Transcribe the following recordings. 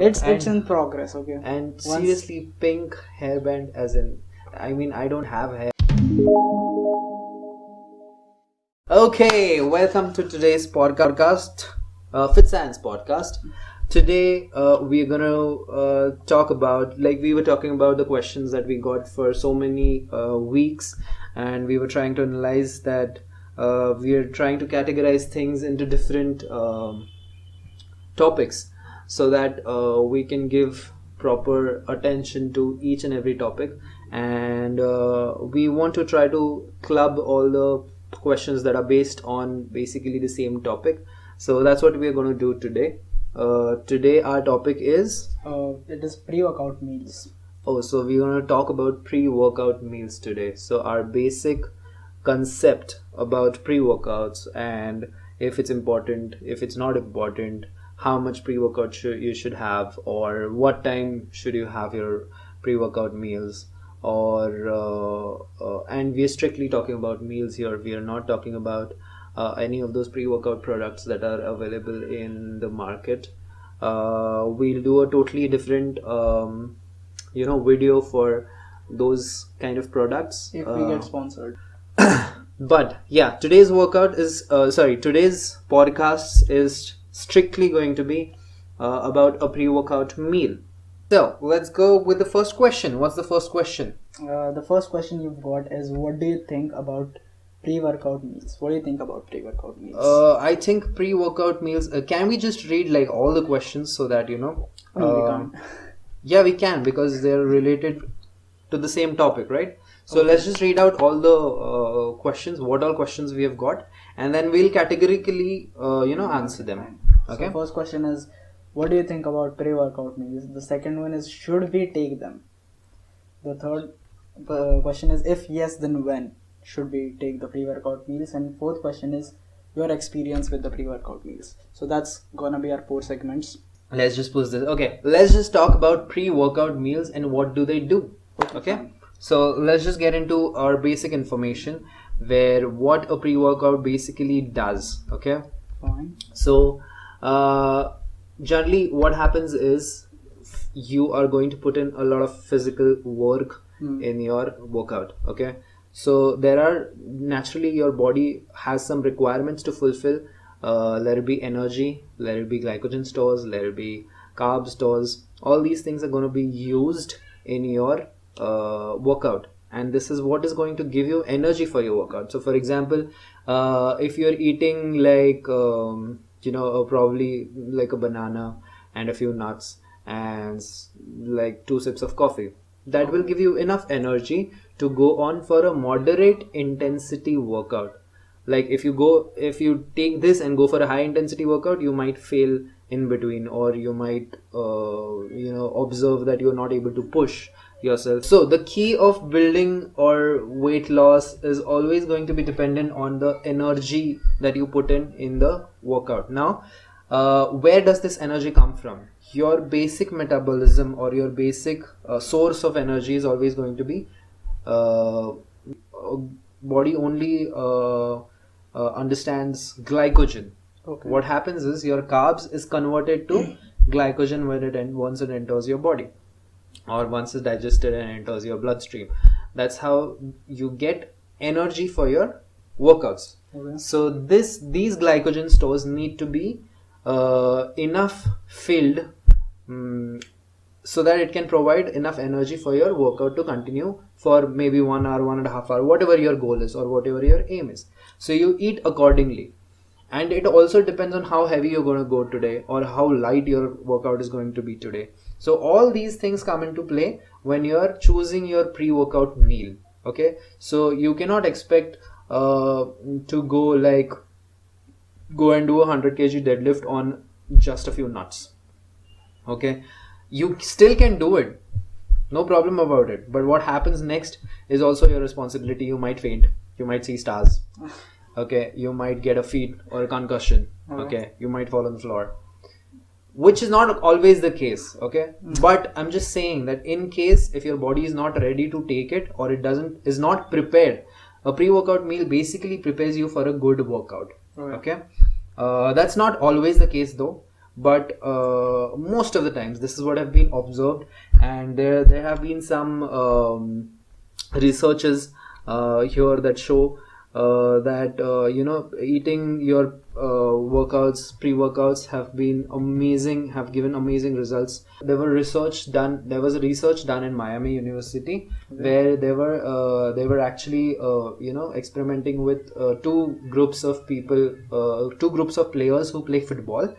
It's in progress. Okay. And seriously, pink hairband, as in, I mean, I don't have hair. Okay, welcome to today's podcast, Fitscience podcast. Today, we're gonna talk about, like we were talking about the questions that we got for so many weeks, and we were trying to analyze that. We are trying to categorize things into different topics so that we can give proper attention to each and every topic, and we want to try to club all the questions that are based on basically the same topic. So that's what we are going to do today. Today our topic is It is pre-workout meals. so we're going to talk about pre-workout meals today. So our basic concept about pre-workouts, and if it's important, if it's not important, how much pre-workout you should have, or what time should you have your pre-workout meals, or and we are strictly talking about meals here. We are not talking about any of those pre-workout products that are available in the market. We'll do a totally different video for those kind of products If we get sponsored. But yeah, today's podcast is strictly going to be about a pre-workout meal. So let's go with the first question. What's the first question? The first question you've got is, what do you think about pre-workout meals? What do you think about pre-workout meals? I think pre-workout meals. Can we just read like all the questions so that No, we can't. Yeah, we can, because they're related to the same topic, right? So Okay. let's just read out all the questions, what all questions we have got, and then we'll categorically answer them. Okay. So first question is, what do you think about pre-workout meals? The second one is, should we take them? The third question is, if yes, then when should we take the pre-workout meals? And fourth question is, your experience with the pre-workout meals. So that's gonna be our 4 segments. Let's just push this. Okay, let's just talk about pre-workout meals and what do they do. Okay. Fine. So let's just get into our basic information, where what a pre-workout basically does. Okay. Fine. So generally what happens is you are going to put in a lot of physical work in your workout. Okay. So there are, naturally your body has some requirements to fulfill. Let it be energy, let it be glycogen stores, let it be carb stores. All these things are going to be used in your workout, and this is what is going to give you energy for your workout. So for example, if you're eating like probably like a banana and a few nuts and like 2 sips of coffee, that will give you enough energy to go on for a moderate intensity workout. Like if you take this and go for a high intensity workout, you might fail in between, or you might observe that you're not able to push yourself. So the key of building or weight loss is always going to be dependent on the energy that you put in the workout. Now where does this energy come from? Your basic metabolism, or your basic source of energy, is always going to be body only understands glycogen. Okay. What happens is your carbs is converted to glycogen once it enters your body, or once it's digested and enters your bloodstream. That's how you get energy for your workouts. Okay. So these glycogen stores need to be enough filled, so that it can provide enough energy for your workout to continue for maybe 1 hour, 1.5 hours, whatever your goal is or whatever your aim is. So you eat accordingly. And it also depends on how heavy you're going to go today, or how light your workout is going to be today. So all these things come into play when you're choosing your pre-workout meal. Okay. So you cannot expect to go and do a 100 kg deadlift on just a few nuts. Okay. You still can do it, no problem about it, but what happens next is also your responsibility. You might faint, you might see stars, okay, you might get a feed or a concussion, okay, you might fall on the floor, which is not always the case, okay. But I'm just saying that in case if your body is not ready to take it, or is not prepared, a pre-workout meal basically prepares you for a good workout. Okay. That's not always the case though, but most of the times this is what have been observed, and there have been some researches here that show that eating your pre-workouts have given amazing results. There was a research done in Miami University, where they were actually experimenting with two groups of players who play football.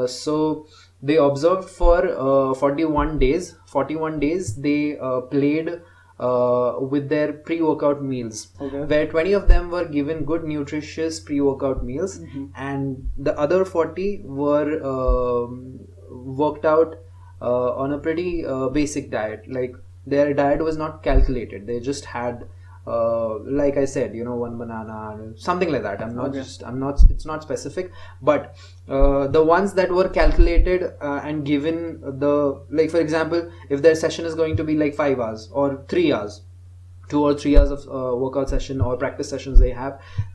So they observed for 41 days. 41 days they played with their pre-workout meals, where 20 of them were given good nutritious pre-workout meals, and the other 40 were worked out on a pretty basic diet. Like, their diet was not calculated, they just had like I said, one banana, something like that. It's not specific, but the ones that were calculated and given like, for example, if their session is going to be like 5 hours or 3 hours, 2 or 3 hours of workout session or practice sessions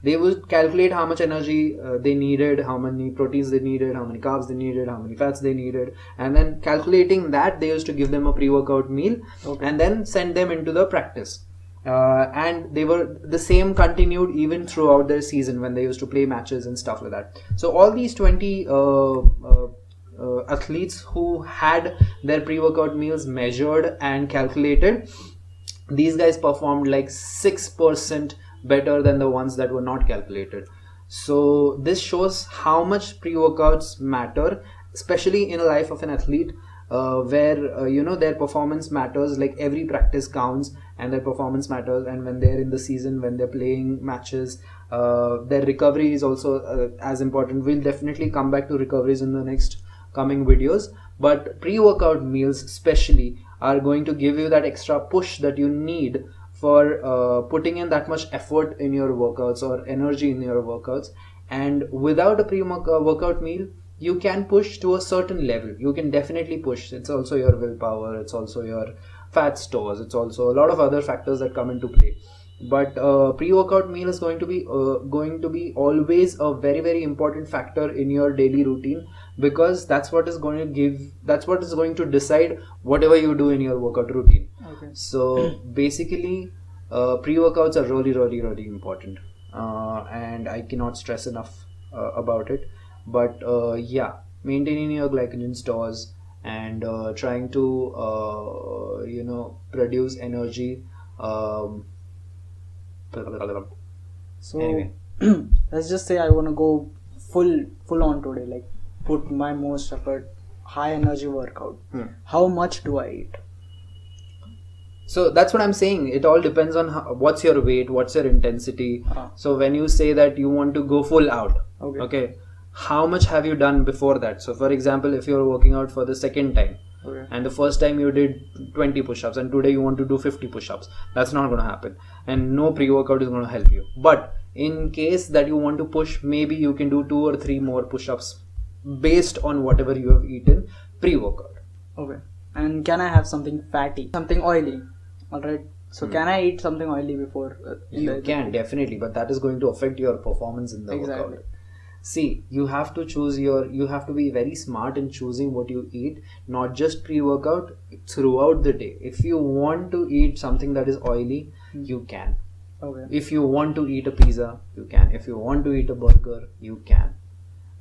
they would calculate how much energy they needed, how many proteins they needed, how many carbs they needed, how many fats they needed, and then calculating that, they used to give them a pre-workout meal and then send them into the practice. And the same continued even throughout their season when they used to play matches and stuff like that. So all these 20 athletes who had their pre-workout meals measured and calculated, these guys performed like 6% better than the ones that were not calculated. So this shows how much pre-workouts matter, especially in the life of an athlete, where their performance matters. Like, every practice counts and their performance matters, and when they're in the season, when they're playing matches, their recovery is also as important. We'll definitely come back to recoveries in the next coming videos, but pre-workout meals especially are going to give you that extra push that you need for putting in that much effort in your workouts or energy in your workouts. And without a pre-workout meal, you can push to a certain level. You can definitely push. It's also your willpower, it's also your fat stores, it's also a lot of other factors that come into play. But pre-workout meal is going to be always a very, very important factor in your daily routine, because that's what is going to decide whatever you do in your workout routine. So basically, pre-workouts are really, really, really important, and I cannot stress enough about it. But maintaining your glycogen stores and trying to produce energy. So anyway, let's just say I want to go full on today, like put my most effort, high energy workout. How much do I eat? So that's what I'm saying. It all depends on what's your weight, what's your intensity. So when you say that you want to go full out, okay, how much have you done before that? So for example, if you're working out for the second time, and the first time you did 20 push-ups and today you want to do 50 push-ups, that's not going to happen, and no pre-workout is going to help you. But in case that you want to push, maybe you can do 2 or 3 more push-ups based on whatever you have eaten pre-workout. And can I have something fatty, something oily? Alright, so can I eat something oily before? You can, definitely, but that is going to affect your performance in the workout. See, you have to be very smart in choosing what you eat, not just pre-workout, throughout the day. If you want to eat something that is oily, you can. If you want to eat a pizza, you can. If you want to eat a burger, you can.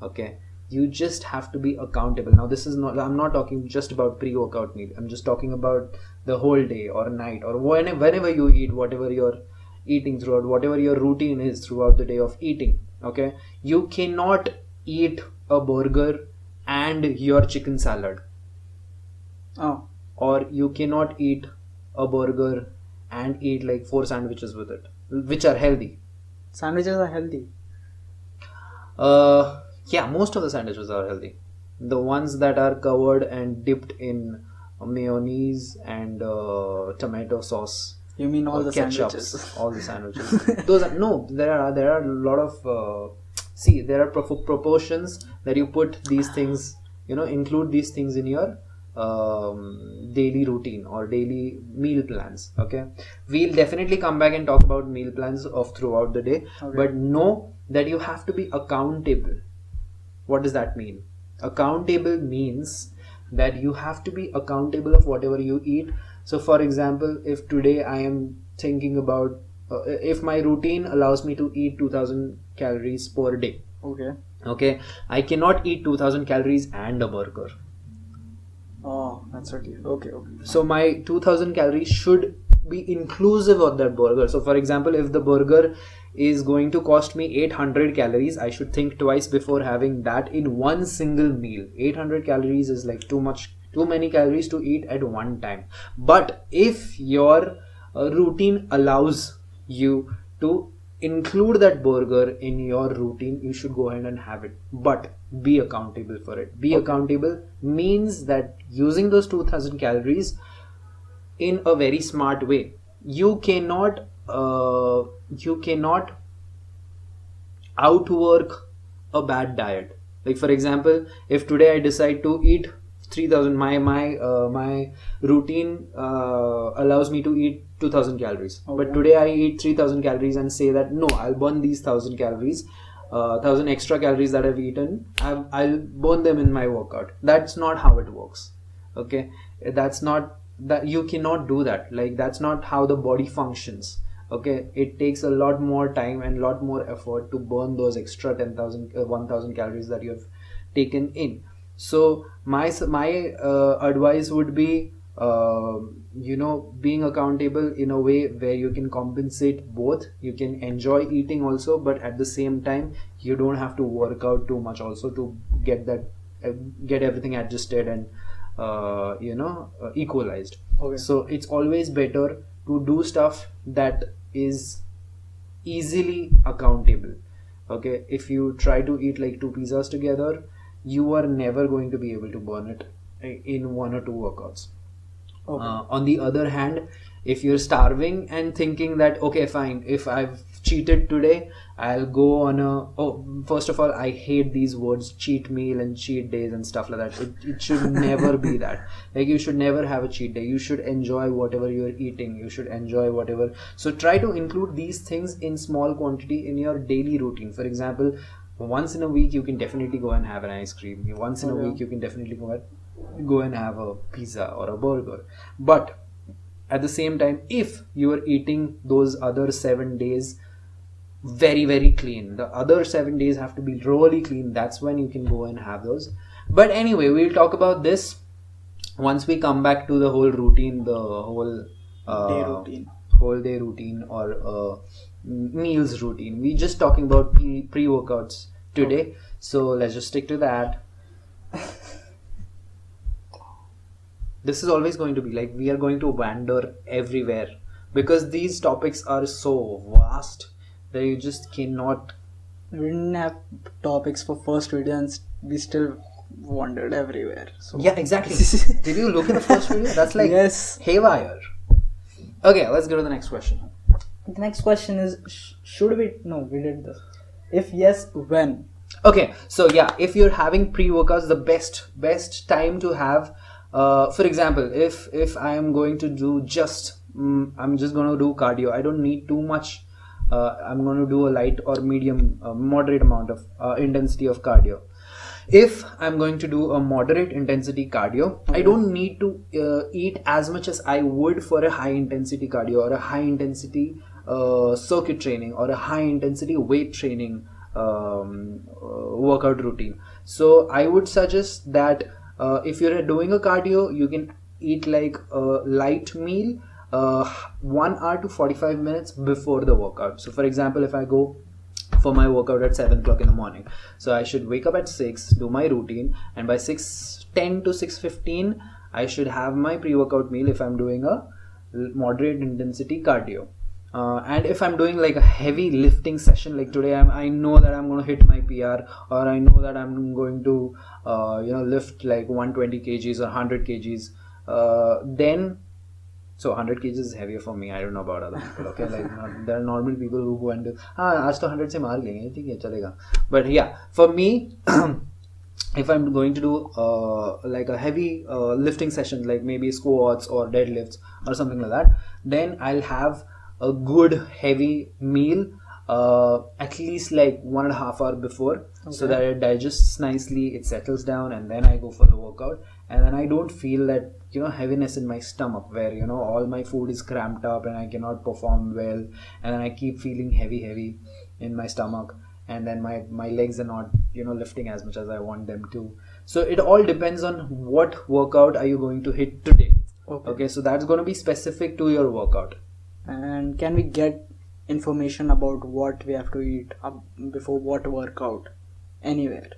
Okay. You just have to be accountable. Now, I'm not talking just about pre-workout meal. I'm just talking about the whole day or night or whenever you eat, whatever you're eating throughout, whatever your routine is throughout the day of eating. Okay, you cannot eat a burger and your chicken salad. Or you cannot eat a burger and eat like 4 sandwiches with it, which are healthy. Sandwiches are healthy? Yeah, most of the sandwiches are healthy. The ones that are covered and dipped in mayonnaise and tomato sauce. You mean all the ketchup, sandwiches? All the sandwiches. Those are there are a lot of there are proportions that you put these things, include these things in your daily routine or daily meal plans. Okay, we'll definitely come back and talk about meal plans of throughout the day. But know that you have to be accountable. What does that mean? Accountable means that you have to be accountable of whatever you eat. So for example, if today I am thinking about if my routine allows me to eat 2000 calories per day, okay, I cannot eat 2000 calories and a burger. Oh, that's okay. Okay. So my 2000 calories should be inclusive of that burger. So for example, if the burger is going to cost me 800 calories, I should think twice before having that in one single meal. 800 calories is like too many calories to eat at one time. But if your routine allows you to include that burger in your routine, you should go ahead and have it, but be accountable for it. Be accountable means that using those 2000 calories in a very smart way. You cannot outwork a bad diet. Like for example, if today I decide to eat 3000, my routine allows me to eat 2000 calories, but today I eat 3000 calories and say that no, I'll burn these 1000 calories, 1000 extra calories that I've eaten, I'll burn them in my workout. That's not how it works. Okay, that you cannot do that. Like that's not how the body functions. Okay, it takes a lot more time and a lot more effort to burn those extra 1000 calories that you have taken in. So my advice would be being accountable in a way where you can compensate both. You can enjoy eating also, but at the same time you don't have to work out too much also to get everything adjusted and equalized. So it's always better to do stuff that is easily accountable. Okay, if you try to eat like 2 pizzas together, you are never going to be able to burn it in 1 or 2 workouts. On the other hand, if you're starving and thinking that okay fine, if I've cheated today, I'll go on first of all, I hate these words cheat meal and cheat days and stuff like that. It should never be that. Like you should never have a cheat day. You should enjoy whatever you're eating. You should enjoy whatever. So try to include these things in small quantity in your daily routine. For example, once in a week you can definitely go and have an ice cream. Once in a week you can definitely go and have a pizza or a burger. But at the same time, if you are eating those other 7 days very, very clean, the other 7 days have to be really clean, that's when you can go and have those. But anyway, we'll talk about this once we come back to the whole routine, the whole day routine or meals routine. We're just talking about pre-workouts today, so let's just stick to that. This is always going to be like we are going to wander everywhere because these topics are so vast that you just cannot. We didn't have topics for first video and we still wandered everywhere. So. Yeah, exactly. Did you look at the first video? That's like yes. Haywire. Okay, let's go to the next question. The next question is, should we? No, we did this. If yes, when? Okay, so yeah, if you're having pre-workouts, the best time to have. For example, if I am going to do I'm just going to do cardio. I don't need too much. I'm going to do a light or medium, moderate amount of intensity of cardio. If I'm going to do a moderate intensity cardio, I don't need to eat as much as I would for a high intensity cardio or a high intensity circuit training or a high intensity weight training workout routine. So I would suggest that if you're doing a cardio, you can eat like a light meal 1 hour to 45 minutes before the workout. So for example, if I go for my workout at 7 o'clock in the morning, so I should wake up at 6, do my routine, and by 6:10 to 6:15 I should have my pre-workout meal if I'm doing a moderate intensity cardio. And if I'm doing like a heavy lifting session, like today I know that I'm going to hit my PR, or I know that I'm going to lift like 120 kgs or 100 kgs, then so 100 kgs is heavier for me. I don't know about other people. Okay, like there are normal people who go and do आज तो 100 से मार लेंगे, ठीक है चलेगा. But yeah, for me if I'm going to do like a heavy lifting session, like maybe squats or deadlifts or something like that, then I'll have a good heavy meal at least like 1.5 hours before, so Okay. that it digests nicely, it settles down, and then I go for the workout. And then I don't feel that, heaviness in my stomach, where, all my food is cramped up and I cannot perform well, and then I keep feeling heavy in my stomach, and then my legs are not, lifting as much as I want them to. So it all depends on what workout are you going to hit today. Okay, so that's going to be specific to your workout. And can we get information about what we have to eat before what workout anywhere?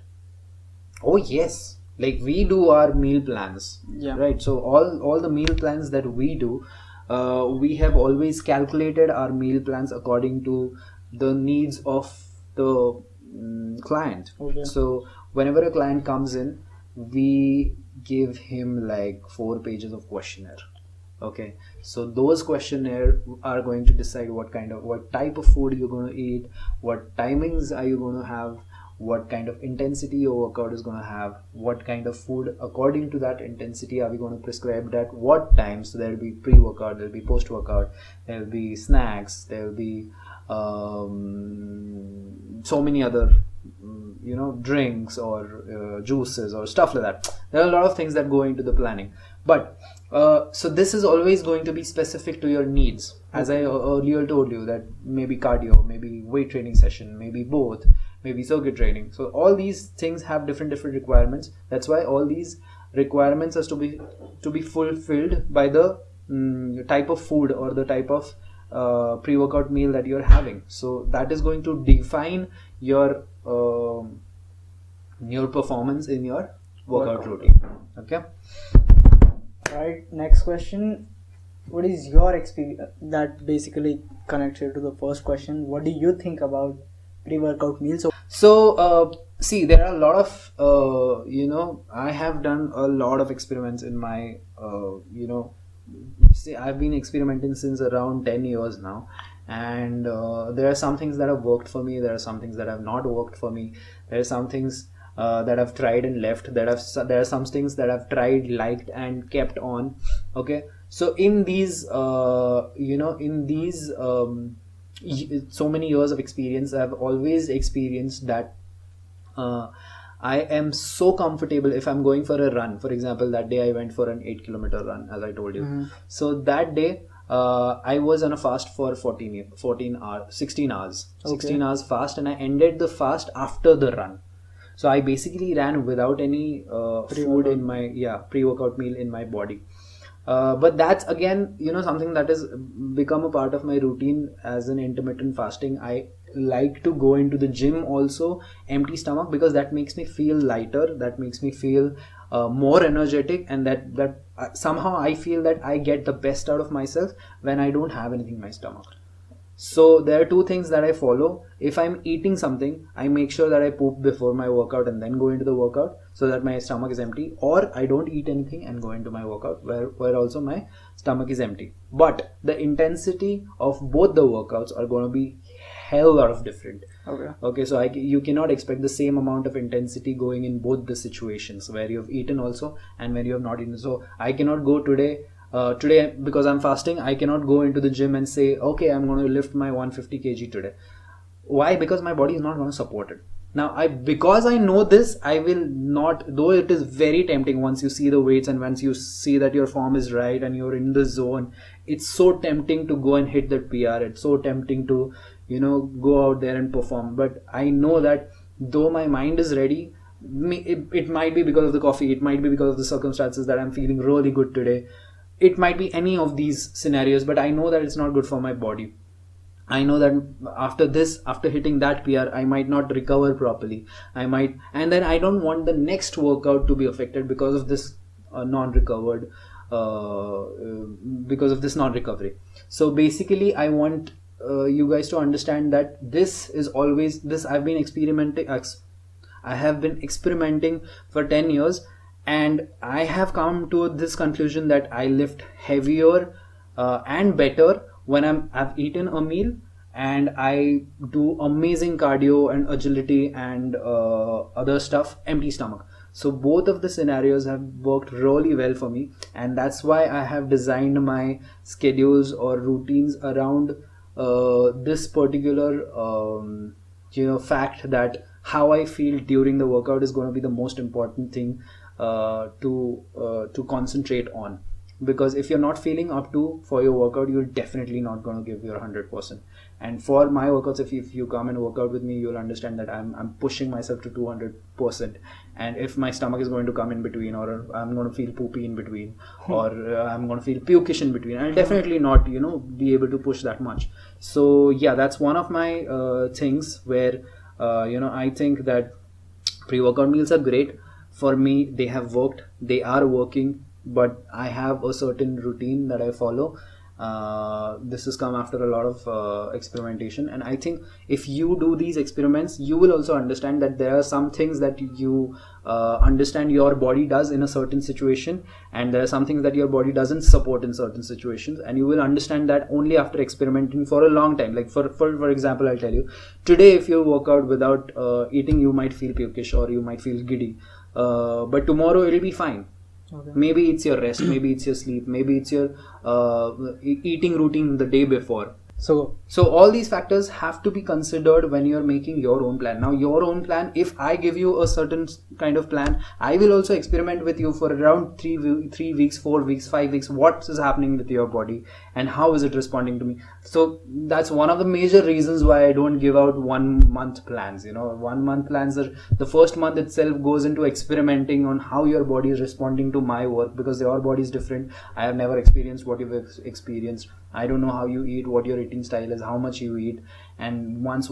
Oh yes, like we do our meal plans, Yeah. right? So all the meal plans that we do, we have always calculated our meal plans according to the needs of the client. Okay. So whenever a client comes in, we give him like 4 pages of questionnaire. Okay, so those questionnaire are going to decide what type of food you're going to eat, what timings are you going to have, what kind of intensity your workout is going to have, what kind of food according to that intensity are we going to prescribe at what time. So there will be pre-workout, there will be post-workout, there will be snacks, there will be so many other drinks or juices or stuff like that. There are a lot of things that go into the planning, but so this is always going to be specific to your needs. As I earlier told you, that maybe cardio, maybe weight training session, maybe both, maybe circuit training. So all these things have different requirements. That's why all these requirements has to be fulfilled by the type of food or the type of pre-workout meal that you're having. So that is going to define your performance in your workout routine. Okay. Right, next question. What is your experience? That basically connected to the first question. What do you think about pre-workout meals? So see, there are a lot of I have done a lot of experiments in my see, I've been experimenting since around 10 years now, and there are some things that have worked for me, there are some things that have not worked for me, there are some things that I've tried and left, there are some things that I've tried, liked, and kept on. Okay, so in these so many years of experience, I've always experienced that I am so comfortable if I'm going for a run. For example, that day I went for an 8-kilometer run, as I told you. Mm-hmm. So that day I was on a fast for 16 hours. Okay. 16 hours fast, and I ended the fast after the run. So I basically ran without any food in my pre-workout meal in my body. But that's again something that has become a part of my routine as an intermittent fasting. I like to go into the gym also empty stomach, because that makes me feel lighter, that makes me feel more energetic, and that somehow I feel that I get the best out of myself when I don't have anything in my stomach. So there are 2 things that I follow. If I'm eating something, I make sure that I poop before my workout and then go into the workout, so that my stomach is empty. Or I don't eat anything and go into my workout where also my stomach is empty. But the intensity of both the workouts are going to be hell lot of different. Okay, so you cannot expect the same amount of intensity going in both the situations, where you have eaten also and when you have not eaten. So I cannot go today because I'm fasting. I cannot go into the gym and say, okay, I'm going to lift my 150 kg today. Why? Because my body is not going to support it. Now, because I know this, I will not, though it is very tempting once you see the weights and once you see that your form is right and you're in the zone, it's so tempting to go and hit that PR. It's so tempting to, go out there and perform. But I know that though my mind is ready, it might be because of the coffee, it might be because of the circumstances that I'm feeling really good today. It might be any of these scenarios, but I know that it's not good for my body. I know that after hitting that PR, I might not recover properly. And then I don't want the next workout to be affected because of this non-recovery. So basically, I want you guys to understand that this is always this. I have been experimenting for 10 years, and I have come to this conclusion that I lift heavier and better when I've eaten a meal and I do amazing cardio and agility and other stuff empty stomach. So both of the scenarios have worked really well for me, and that's why I have designed my schedules or routines around this particular fact that how I feel during the workout is going to be the most important thing to concentrate on. Because if you're not feeling up to for your workout, you're definitely not going to give your 100%. And for my workouts, if you come and work out with me, you'll understand that I'm pushing myself to 200%. And if my stomach is going to come in between, or I'm going to feel poopy in between, or I'm going to feel pukish in between, I'll definitely not be able to push that much. So yeah, that's one of my things where I think that pre-workout meals are great. For me, they have worked, they are working, but I have a certain routine that I follow. This has come after a lot of experimentation, and I think if you do these experiments, you will also understand that there are some things that you understand your body does in a certain situation, and there are some things that your body doesn't support in certain situations, and you will understand that only after experimenting for a long time. Like for example, I'll tell you, today if you work out without eating, you might feel pukish or you might feel giddy, but tomorrow it'll be fine. Okay. Maybe it's your rest, maybe it's your sleep, maybe it's your eating routine the day before. So all these factors have to be considered when you're making your own plan. Now your own plan, if I give you a certain kind of plan, I will also experiment with you for around 3 weeks, 4 weeks, 5 weeks. What is happening with your body and how is it responding to me? So that's one of the major reasons why I don't give out 1 month plans. 1 month plans are, the first month itself goes into experimenting on how your body is responding to my work, because your body is different. I have never experienced what you've experienced. I don't know how you eat, what your eating style is, how much you eat. And once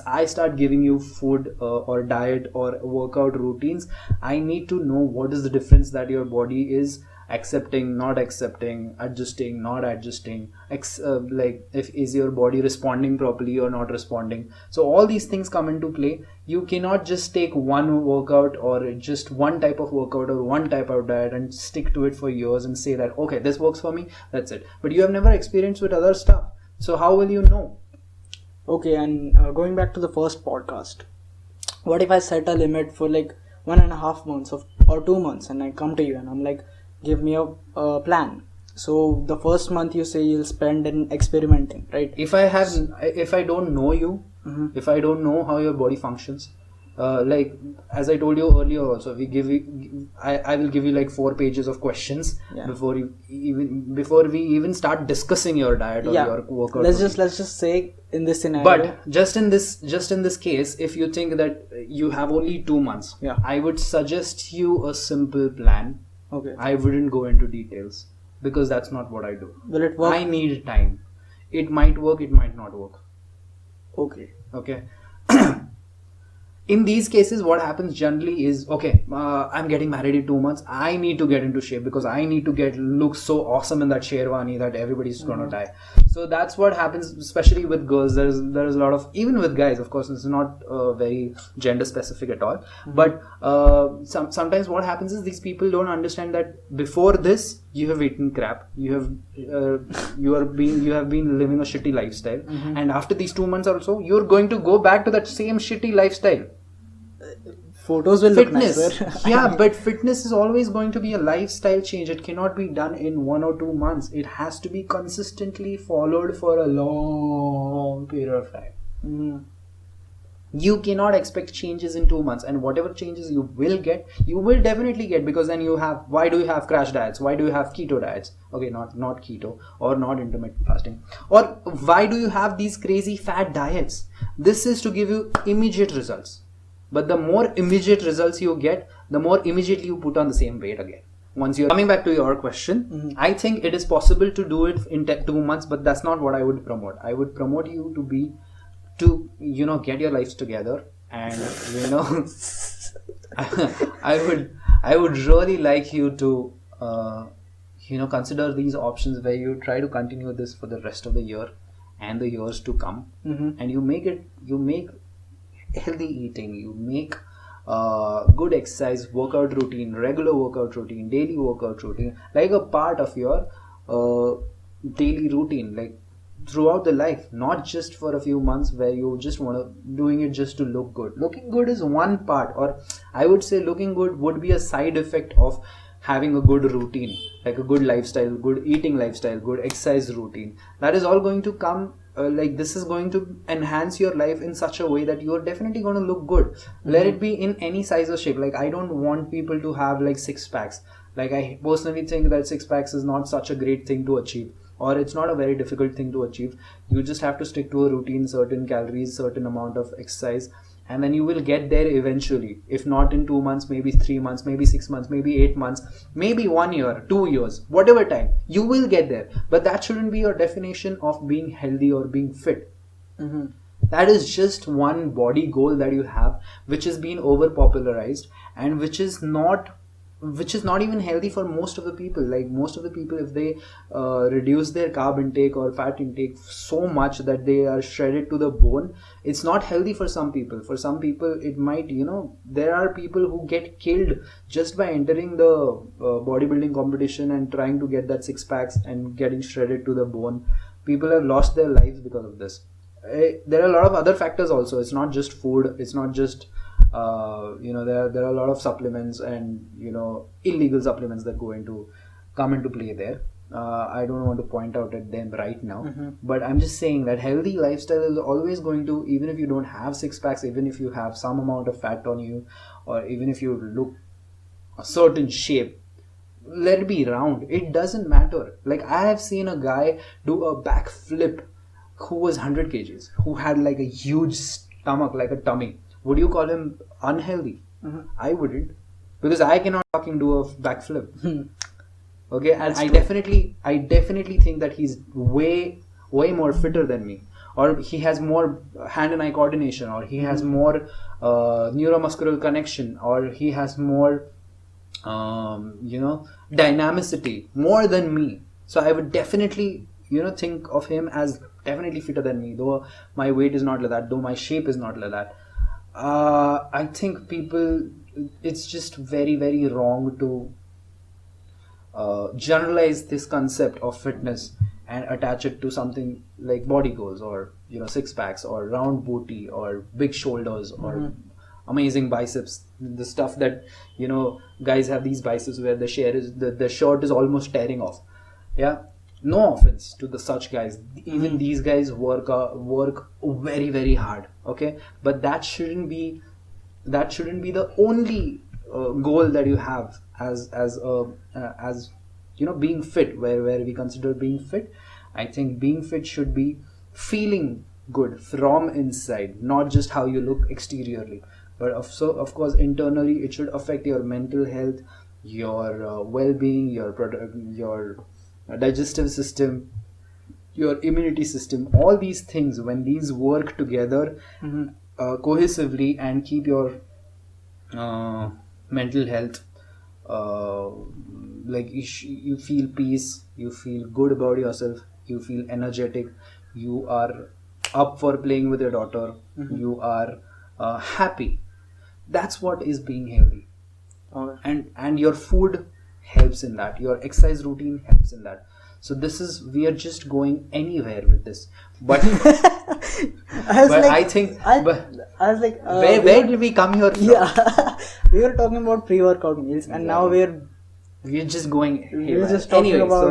I start giving you food or diet or workout routines, I need to know what is the difference that your body is accepting, not accepting, adjusting, not adjusting, like if is your body responding properly or not responding. So all these things come into play. You cannot just take one workout or just one type of workout or one type of diet and stick to it for years and say that okay, this works for me, that's it. But you have never experienced with other stuff, so how will you know? Okay, and going back to the first podcast, what if I set a limit for like 1.5 months or 2 months, and I come to you and I'm like, give me a plan. So the first month you say you'll spend in experimenting, right? If I don't know you, if I don't know how your body functions, like as I told you earlier also, I will give you like 4 pages of questions before we even start discussing your diet or your workout. Let's just say in this scenario. But just in this case, if you think that you have only 2 months, I would suggest you a simple plan. Okay. I wouldn't go into details because that's not what I do. Will it work? I need time. It might work, it might not work. Okay. In these cases, what happens generally is, okay, I'm getting married in 2 months. I need to get into shape because I need to look so awesome in that sherwani that everybody's gonna die. So that's what happens, especially with girls. There's a lot of, even with guys, of course, it's not very gender specific at all. But sometimes what happens is these people don't understand that before this you have eaten crap. You have been living a shitty lifestyle, and after these 2 months also, you're going to go back to that same shitty lifestyle. Photos will look nicer. Yeah, but fitness is always going to be a lifestyle change. It cannot be done in 1 or 2 months. It has to be consistently followed for a long period of time. You cannot expect changes in 2 months, and whatever changes you will definitely get, because then why do you have crash diets? Why do you have keto diets? Okay, not keto or not intermittent fasting. Or why do you have these crazy fat diets? This is to give you immediate results. But the more immediate results you get, the more immediately you put on the same weight again. Once you're coming back to your question, I think it is possible to do it in 2 months, but that's not what I would promote. I would promote you to get your lives together, and I would really like you to consider these options where you try to continue this for the rest of the year and the years to come, and you make healthy eating, you make good exercise, workout routine, regular workout routine, daily workout routine, like a part of your daily routine, like throughout the life, not just for a few months where you just want to doing it just to look good. Looking good is one part, or I would say looking good would be a side effect of having a good routine, like a good lifestyle, good eating lifestyle, good exercise routine, that is all going to come. Like this is going to enhance your life in such a way that you're definitely going to look good. Let it be in any size or shape. Like I don't want people to have like six packs. Like I personally think that six packs is not such a great thing to achieve, or it's not a very difficult thing to achieve. You just have to stick to a routine, certain calories, certain amount of exercise, and then you will get there eventually. If not in 2 months, maybe 3 months, maybe 6 months, maybe 8 months, maybe 1 year, 2 years, whatever time, you will get there. But that shouldn't be your definition of being healthy or being fit. That is just one body goal that you have, which has been over popularized, and which is not even healthy for most of the people. Like most of the people, if they reduce their carb intake or fat intake so much that they are shredded to the bone, it's not healthy for some people. For some people it might, there are people who get killed just by entering the bodybuilding competition and trying to get that six packs and getting shredded to the bone. People have lost their lives because of this. There are a lot of other factors also. It's not just food, it's not just there are a lot of supplements and illegal supplements that come into play there. I don't want to point out at them right now, but I'm just saying that healthy lifestyle is always going to, even if you don't have six packs, even if you have some amount of fat on you, or even if you look a certain shape, let it be round, it doesn't matter. Like I have seen a guy do a backflip who was 100 kgs, who had like a huge stomach, like a tummy. Would you call him unhealthy? I wouldn't, because I cannot fucking do a backflip. Okay, and I definitely think that he's way more fitter than me, or he has more hand and eye coordination, or he has more neuromuscular connection, or he has more dynamicity more than me. So I would definitely think of him as definitely fitter than me, though my weight is not like that, though my shape is not like that. I think people, it's just very, very wrong to generalize this concept of fitness and attach it to something like body goals, or six packs, or round booty, or big shoulders, or amazing biceps. The stuff that guys have these biceps where the shirt is almost tearing off. Yeah, no offense to the such guys. Even these guys work very, very hard. Okay, but that shouldn't be the only goal that you have as being fit, where we consider being fit. I think being fit should be feeling good from inside, not just how you look exteriorly, but of course internally it should affect your mental health, your well-being, your digestive system, your immunity system. All these things, when these work together cohesively and keep your mental health, like you feel peace, you feel good about yourself, you feel energetic, you are up for playing with your daughter, you are happy. That's what is being healthy. Okay. And your food helps in that, your exercise routine helps in that. So we are just going anywhere with this, but where did we come here from? Yeah, we were talking about pre-workout meals, and now we're just going anyway. So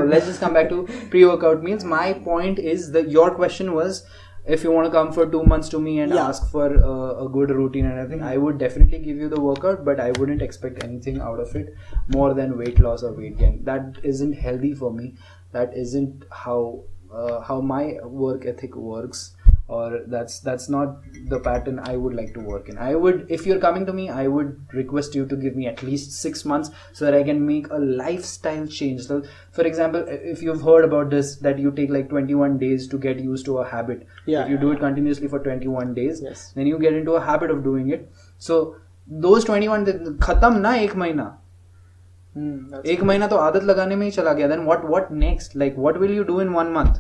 let's just come back to pre-workout meals. My point is that your question was, if you want to come for 2 months to me and ask for a good routine and everything, I would definitely give you the workout, but I wouldn't expect anything out of it more than weight loss or weight gain. That isn't healthy for me. That isn't how my work ethic works, or that's not the pattern I would like to work in. If you're coming to me, I would request you to give me at least 6 months so that I can make a lifestyle change. So, for example, if you've heard about this, that you take like 21 days to get used to a habit. If you do it continuously for 21 days, then you get into a habit of doing it. So those 21 days, khatam na ek mahina. एक महीना तो आदत लगाने में ही चला गया. Then what next? Like, what will you do in 1 month?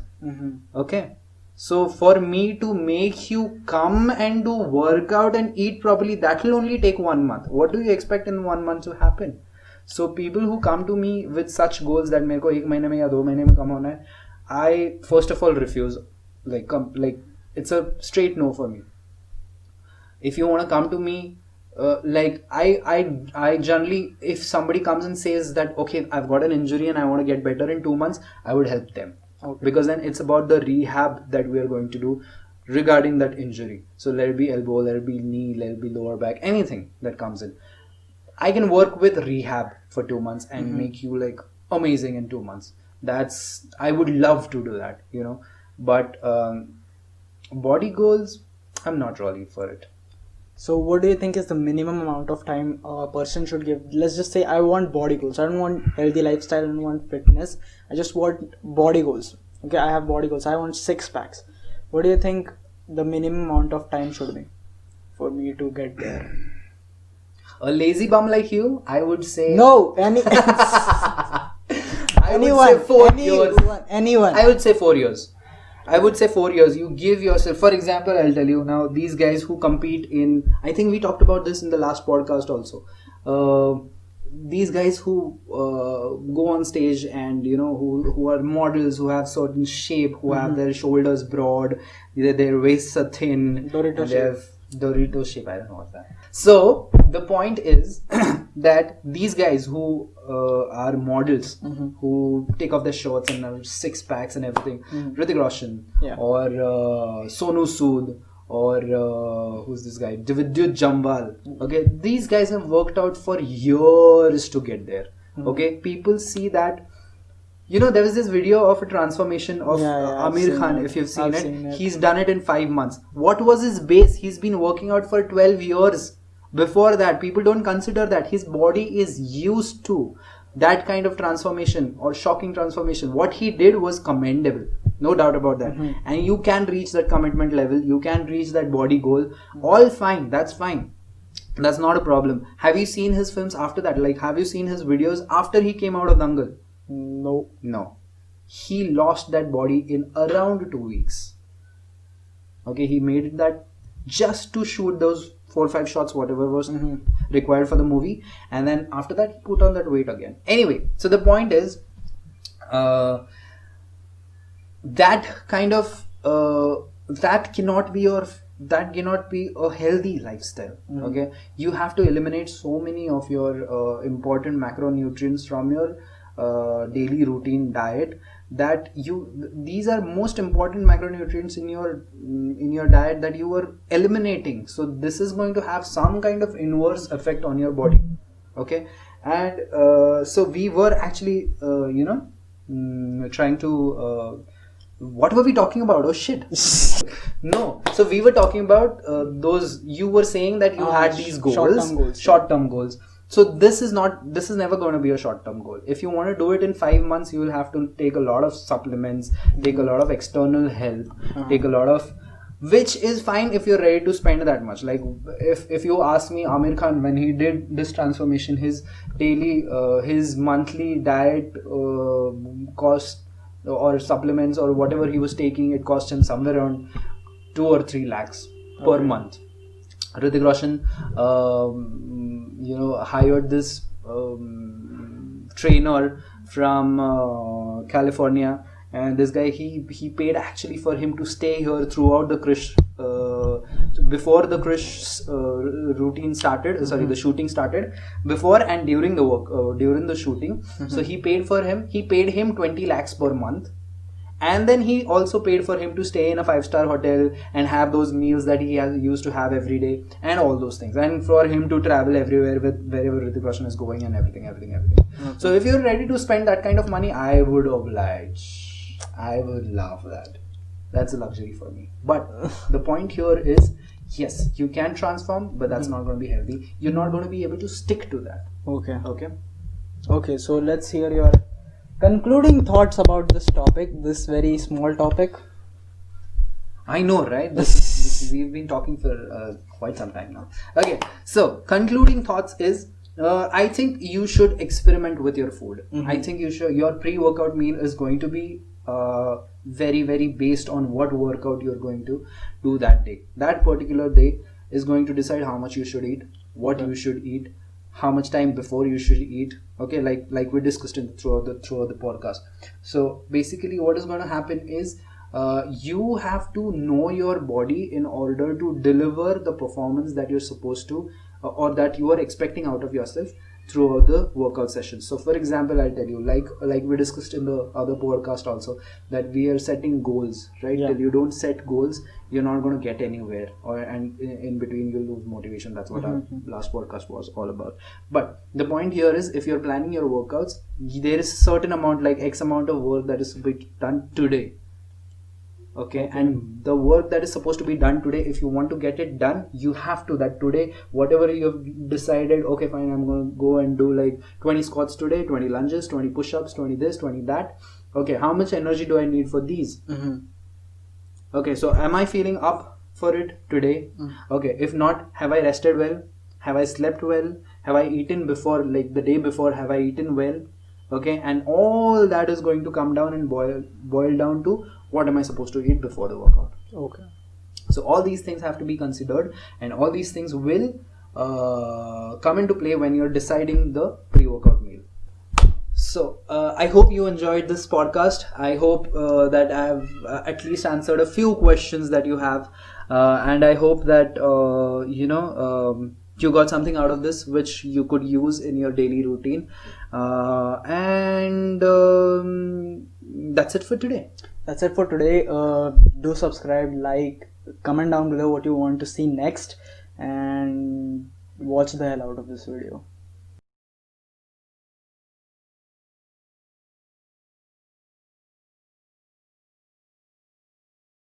Okay, so for me to make you come and do workout and eat properly, that will only take 1 month. What do you expect in 1 month to happen? So people who come to me with such goals that मेरे को 1 महीने में या 2 महीने में कम होना है, I first of all refuse. Like it's a straight no for me. If you want to come to me I generally, if somebody comes and says that, okay, I've got an injury and I want to get better in 2 months, I would help them. Okay. Because then it's about the rehab that we are going to do regarding that injury. So let it be elbow, let it be knee, let it be lower back, anything that comes in. I can work with rehab for 2 months and make you like amazing in 2 months. I would love to do that, you know. But body goals, I'm not really for it. So what do you think is the minimum amount of time a person should give? Let's just say I want body goals. I don't want healthy lifestyle, I don't want fitness. I just want body goals. Okay, I have body goals. I want 6 packs. What do you think the minimum amount of time should be for me to get there? A lazy bum like you, I would say... No, Anyone. 4 years. Anyone. I would say 4 years. I would say 4 years. You give yourself, for example, I'll tell you now, these guys who compete in, I think we talked about this in the last podcast also. These guys who go on stage and, you know, who are models, who have certain shape, who have their shoulders broad, their waists are thin, Dorito they have Dorito shape, I don't know what's that. So the point is that these guys who are models, who take off their shorts and have 6 packs and everything, Hrithik Roshan, or Sonu Sood, or who's this guy, Vidyut Jambal. Okay, these guys have worked out for years to get there. Okay, people see that. You know, there was this video of a transformation of Amir Khan, if you've seen it. He's done it in 5 months. What was his base? He's been working out for 12 years. Before that, people don't consider that. His body is used to that kind of transformation or shocking transformation. What he did was commendable. No doubt about that. And you can reach that commitment level. You can reach that body goal. All fine. That's fine. That's not a problem. Have you seen his films after that? Like, have you seen his videos after he came out of Dangal? No. He lost that body in around 2 weeks. Okay, he made that just to shoot those 4 or 5 shots, whatever was required for the movie, and then after that he put on that weight again. Anyway, so the point is that kind of that cannot be a healthy lifestyle. Okay, you have to eliminate so many of your important macronutrients from your daily routine diet, that these are most important macronutrients in your diet that you are eliminating. So this is going to have some kind of inverse effect on your body. Okay, and so we were actually trying to what were we talking about? Oh shit. No, so we were talking about those, you were saying that you had these goals, short-term goals. So this is never going to be a short-term goal. If you want to do it in 5 months, you will have to take a lot of supplements, take a lot of external help, take a lot of, which is fine if you're ready to spend that much. Like if you ask me, Amir Khan, when he did this transformation, his monthly diet cost, or supplements or whatever he was taking, it cost him somewhere around 2 or 3 lakhs per month. Hrithik Roshan, hired this trainer from California, and this guy, he paid actually for him to stay here throughout the Krish, before the Krish routine started, the shooting started, before and during the work, during the shooting. So he paid him 20 lakhs per month. And then he also paid for him to stay in a 5-star hotel and have those meals that he used to have every day and all those things. And for him to travel everywhere with wherever Hrithik Roshan is going and everything. So if you're ready to spend that kind of money, I would oblige. I would love that. That's a luxury for me. But the point here is, yes, you can transform, but that's not going to be healthy. You're not going to be able to stick to that. Okay, so let's hear your concluding thoughts about this topic, this very small topic. I know, right? We've been talking for quite some time now. Okay, so concluding thoughts is, I think you should experiment with your food. I think your pre-workout meal is going to be very, very based on what workout you're going to do that day. That particular day is going to decide how much you should eat, what you should eat, how much time before you should eat. Okay, like we discussed throughout the podcast. So basically what is going to happen is you have to know your body in order to deliver the performance that you're supposed to or that you are expecting out of yourself throughout the workout session. So for example, I'll tell you, like we discussed in the other podcast also, that we are setting goals, right? Yeah. Till you don't set goals, you're not going to get anywhere, and in between you'll lose motivation. That's what our last podcast was all about. But the point here is, if you're planning your workouts, there is a certain amount, like X amount of work that is to be done today. Okay, and the work that is supposed to be done today, if you want to get it done, you have to, that today, whatever you've decided, okay fine, I'm going to go and do like 20 squats today, 20 lunges, 20 push-ups, 20 this, 20 that. Okay, how much energy do I need for these? Okay, so am I feeling up for it today? Okay, if not, have I rested well? Have I slept well? Have I eaten before, like the day before, have I eaten well? Okay, and all that is going to come down and boil down to, what am I supposed to eat before the workout? Okay. So all these things have to be considered, and all these things will come into play when you're deciding the pre-workout meal. So I hope you enjoyed this podcast. I hope that I have at least answered a few questions that you have, and I hope that you got something out of this which you could use in your daily routine. And that's it for today. That's it for today. Do subscribe, like, comment down below what you want to see next, and watch the hell out of this video.